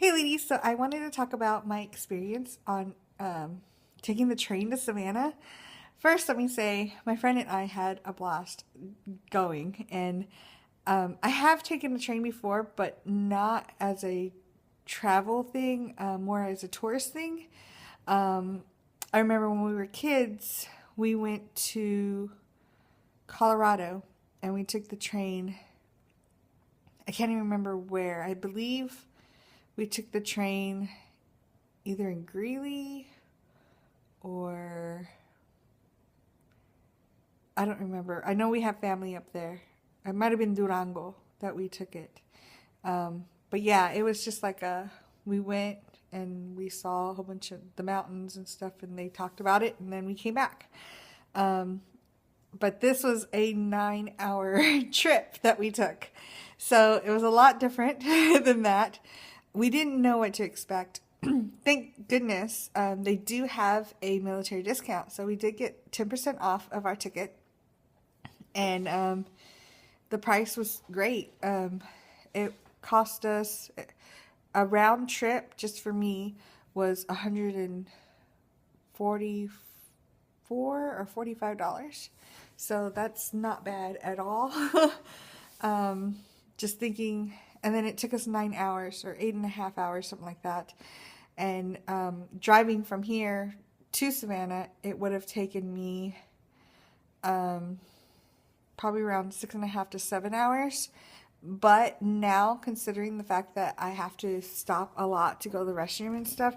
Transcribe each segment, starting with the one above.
Hey, ladies. So I wanted to talk about my experience on taking the train to Savannah. First, let me say my friend and I had a blast going, and I have taken the train before, but not as a travel thing, more as a tourist thing. Um, I remember when we were kids, we went to Colorado and we took the train. I can't even remember where. I believe we took the train either in Greeley or I don't remember. I know we have family up there. It might have been Durango that we took it. But yeah, it was just like we went and we saw a whole bunch of the mountains and stuff, and they talked about it, and then we came back. Um, but this was a 9 hour trip that we took. So it was a lot different than that. We didn't know what to expect. Thank goodness they do have a military discount. So we did get 10% off of our ticket. And the price was great. It cost us a round trip just for me was $144 or $45. So that's not bad at all. Just thinking, and then it took us 9 hours or 8.5 hours, something like that. And driving from here to Savannah, it would have taken me probably around 6.5 to 7 hours. But now, considering the fact that I have to stop a lot to go to the restroom and stuff,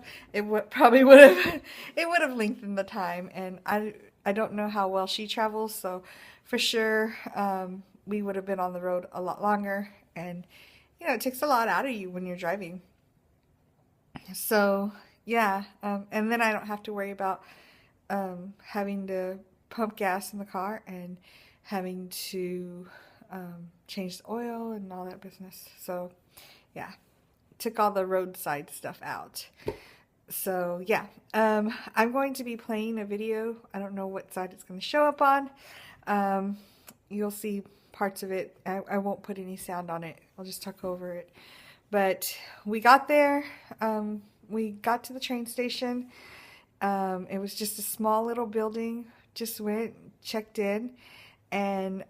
probably would have it would have lengthened the time. And I don't know how well she travels, so for sure we would have been on the road a lot longer. And it takes a lot out of you when you're driving. So yeah, and then I don't have to worry about having to pump gas in the car and having to change the oil and all that business. So yeah, took all the roadside stuff out. So yeah, I'm going to be playing a video. I don't know what side it's going to show up on. You'll see parts of it. I won't put any sound on it. I'll just talk over it. But we got there. We got to the train station. It was just a small little building. Just went, checked in, and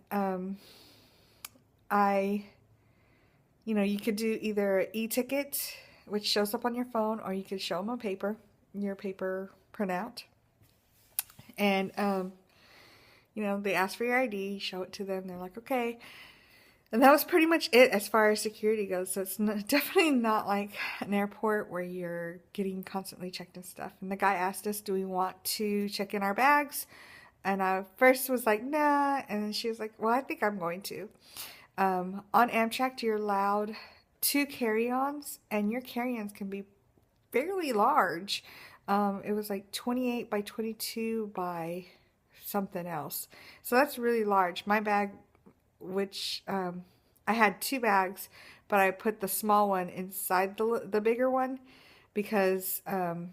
you could do either an e-ticket, which shows up on your phone, or you could show them your paper printout. And, they ask for your ID, show it to them. They're like, okay. And that was pretty much it as far as security goes. So it's definitely not like an airport where you're getting constantly checked and stuff. And the guy asked us, do we want to check in our bags? And I first was like, nah. And then she was like, well, I think I'm going to. On Amtrak, you're allowed 2 carry-ons, and your carry-ons can be fairly large. It was like 28 by 22 by something else. So that's really large. My bag, which I had 2 bags, but I put the small one inside the bigger one because, I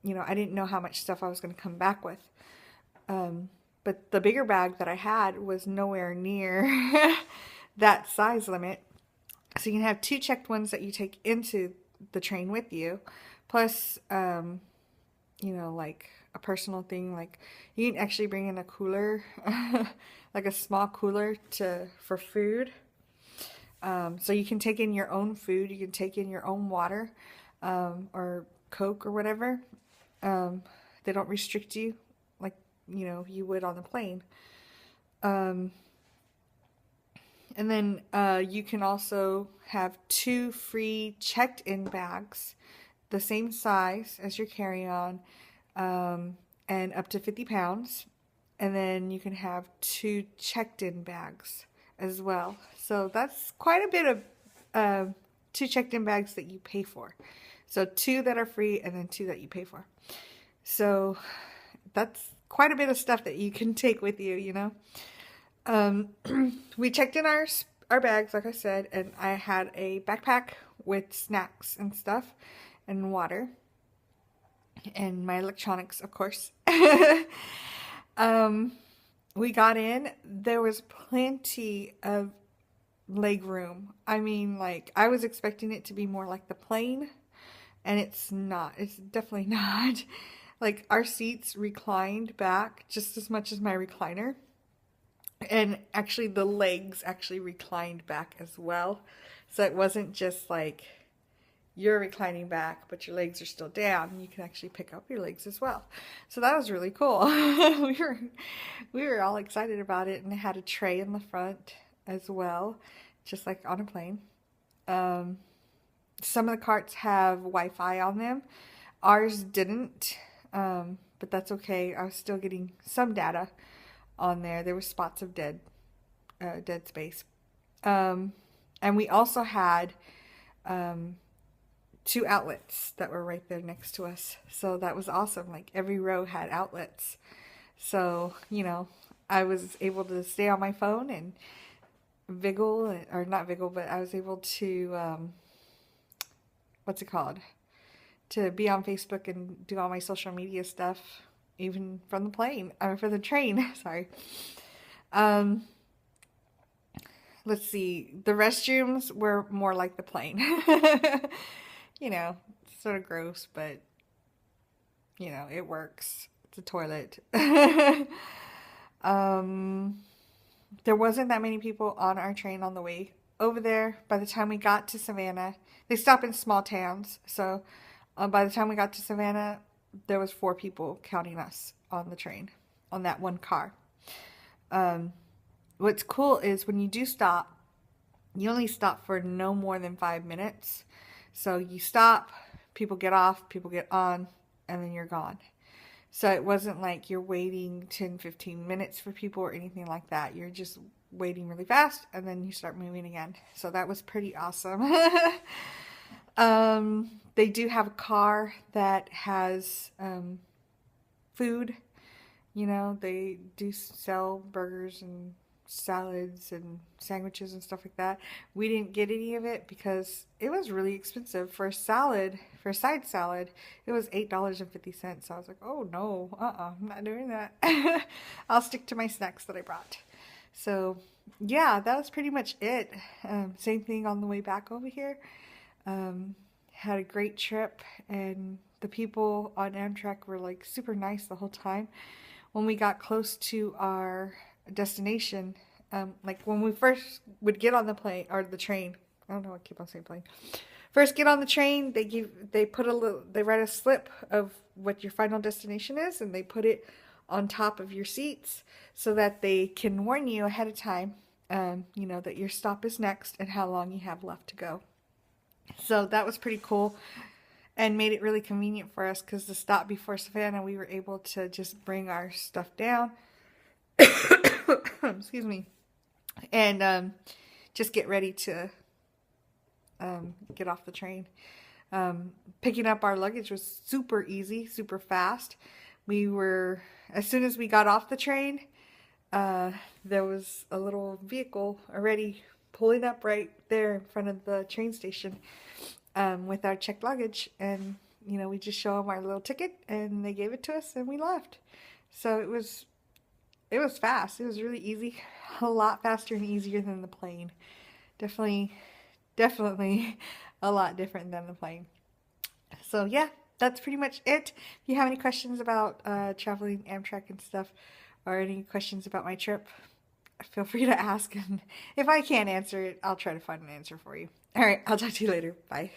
didn't know how much stuff I was going to come back with. But the bigger bag that I had was nowhere near that size limit. So you can have 2 checked ones that you take into the train with you, plus, like a personal thing. Like you can actually bring in a cooler, like a small cooler for food. So you can take in your own food. You can take in your own water, or Coke or whatever. They don't restrict you like, you would on the plane. And then you can also have 2 free checked-in bags, the same size as your carry-on, and up to 50 pounds. And then you can have 2 checked-in bags as well. So that's quite a bit of 2 checked-in bags that you pay for. So 2 that are free and then 2 that you pay for. So that's quite a bit of stuff that you can take with you, We checked in our bags, like I said, and I had a backpack with snacks and stuff and water and my electronics, of course. We got in. There was plenty of leg room. I mean, like, I was expecting it to be more like the plane, and it's not. It's definitely not. Like, our seats reclined back just as much as my recliner. And actually, the legs actually reclined back as well. So it wasn't just like you're reclining back, but your legs are still down. You can actually pick up your legs as well. So that was really cool. we were all excited about it, and it had a tray in the front as well, just like on a plane. Some of the carts have Wi-Fi on them. Ours didn't, but that's okay. I was still getting some data on there. There were spots of dead space. And we also had 2 outlets that were right there next to us. So that was awesome. Like, every row had outlets. So, I was able to stay on my phone and Viggle, or not Viggle, but I was able to, what's it called? To be on Facebook and do all my social media stuff, even from the plane, or from the train, sorry. Let's see, the restrooms were more like the plane. Sort of gross, but, it works. It's a toilet. There wasn't that many people on our train on the way over there. By the time we got to Savannah, they stop in small towns, so by the time we got to Savannah, there was 4 people counting us on the train, on that one car. What's cool is when you do stop, you only stop for no more than 5 minutes. So you stop, people get off, people get on, and then you're gone. So it wasn't like you're waiting 10, 15 minutes for people or anything like that. You're just waiting really fast, and then you start moving again. So that was pretty awesome. They do have a car that has food. They do sell burgers and salads and sandwiches and stuff like that. We didn't get any of it because it was really expensive. For a salad, for a side salad, it was $8.50. So I was like, oh no, I'm not doing that. I'll stick to my snacks that I brought. So yeah, that was pretty much it. Same thing on the way back over here. Had a great trip, and the people on Amtrak were like super nice the whole time. When we got close to our destination, like when we first would get on the plane or the train, I don't know, I keep on saying plane. First get on the train, they write a slip of what your final destination is, and they put it on top of your seats so that they can warn you ahead of time, that your stop is next and how long you have left to go. So that was pretty cool and made it really convenient for us, because the stop before Savannah, we were able to just bring our stuff down, excuse me, and just get ready to get off the train. Picking up our luggage was super easy, super fast. As soon as we got off the train, there was a little vehicle already pulling up right there in front of the train station with our checked luggage, and we just show them our little ticket, and they gave it to us, and we left. So it was fast. It was really easy, a lot faster and easier than the plane. Definitely a lot different than the plane. So yeah, that's pretty much it. If you have any questions about traveling Amtrak and stuff, or any questions about my trip, feel free to ask, and if I can't answer it, I'll try to find an answer for you. All right, I'll talk to you later. Bye.